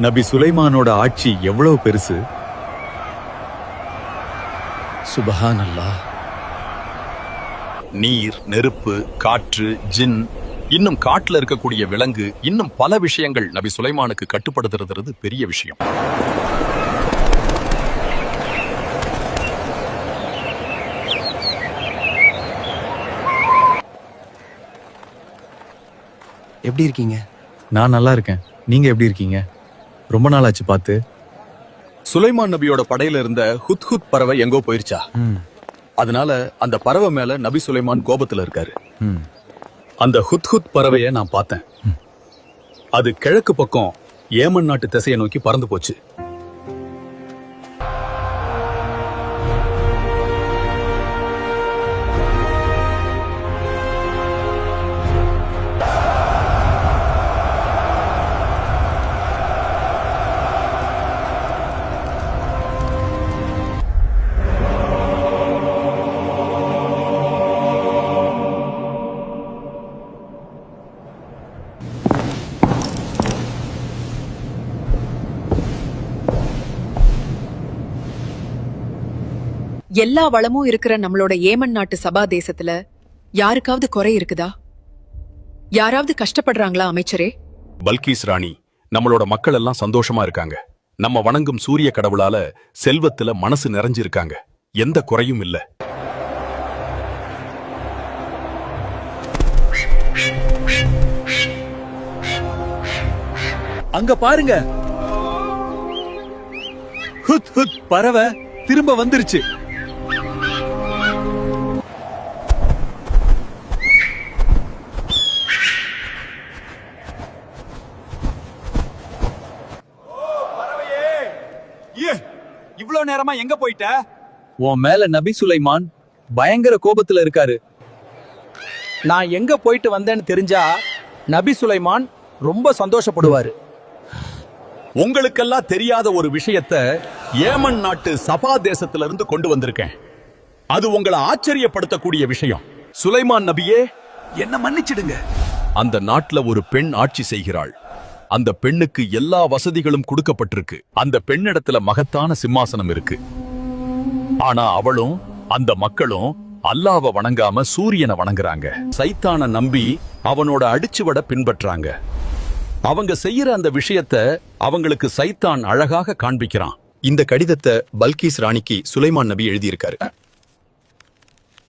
நபி சுலைமானோட ஆட்சி எவ்வளவு பெருசு. சுபஹான் அல்லாஹ். நீர், நெருப்பு, காற்று, ஜின், இன்னும் காட்டுல இருக்கக்கூடிய விலங்கு, இன்னும் பல விஷயங்கள் நபி சுலைமானுக்கு கட்டுப்படுத்துறது பெரிய விஷயம். எப்படி இருக்கீங்க? நான் நல்லா இருக்கேன். நீங்க எப்படி இருக்கீங்க? ரொம்ப நாள் ஆச்சு பார்த்து. சுலைமான் நபியோட படையில இருந்த ஹுத்ஹுத் பறவை எங்கோ போயிருச்சா? அதனால அந்த பறவை மேல நபி சுலைமான் கோபத்துல இருக்காரு. அந்த ஹுத்ஹுத் பறவைய நான் பார்த்தேன். அது கிழக்கு பக்கம் ஏமன் நாட்டு திசையை நோக்கி பறந்து போச்சு. எல்லா வளமும் இருக்கிற நம்மளோட ஏமன் நாட்டு சபா தேசத்துல யாருக்காவது குறை இருக்குதா? யாராவது கஷ்டப்படுறாங்களா அமைச்சரே? பல்கீஸ் ராணி, நம்மளோட மக்கள் எல்லாம் சந்தோஷமா இருக்காங்க. நம்ம வணங்கும் சூரிய கடவுளால செல்வத்துல மனசு நிறைஞ்சிருக்காங்க. எந்த குறையும் இல்ல. அங்க பாருங்க, ஹுத் ஹுத் பறவை திரும்ப வந்துருச்சு. இவ்வளவு நேரமா எங்க போயிட்ட? உன் மேல நபி சுலைமான் பயங்கர கோபத்துல இருக்காரு. நான் எங்க போயிட்டு வந்தேன்னு தெரிஞ்சா நபி சுலைமான் ரொம்ப சந்தோஷப்படுவாரு. உங்களுக்கெல்லாம் தெரியாத ஒரு விஷயத்தை ஏமன் நாட்டு சபா தேசத்துல இருந்து கொண்டு வந்திருக்கேன். அது உங்களை ஆச்சரியப்படுத்தக்கூடிய விஷயம். சுலைமான் நபியே, என்ன மன்னிச்சிடுங்க. அந்த நாட்டுல ஒரு பெண் ஆட்சி செய்கிறாள். அந்த பெண்ணுக்கு எல்லா வசதிகளும் கொடுக்கப்பட்டிருக்கு. அந்த பெண்ணிடத்துல மகத்தான சிம்மாசனம் இருக்கு. ஆனா அவளும் அந்த மக்களும் அல்லாஹ்வை வணங்காம சூரியனை வணங்குறாங்க. சைத்தானை நம்பி அவனோட அடிச்சுவட பின்பற்றாங்க. அவங்க செய்யற அந்த விஷயத்தை அவங்களுக்கு சைத்தான் அழகாக காண்பிக்கிறான். இந்த கடிதத்தை பல்கீஸ் ராணிக்கு சுலைமான் நபி எழுதியிருக்காரு.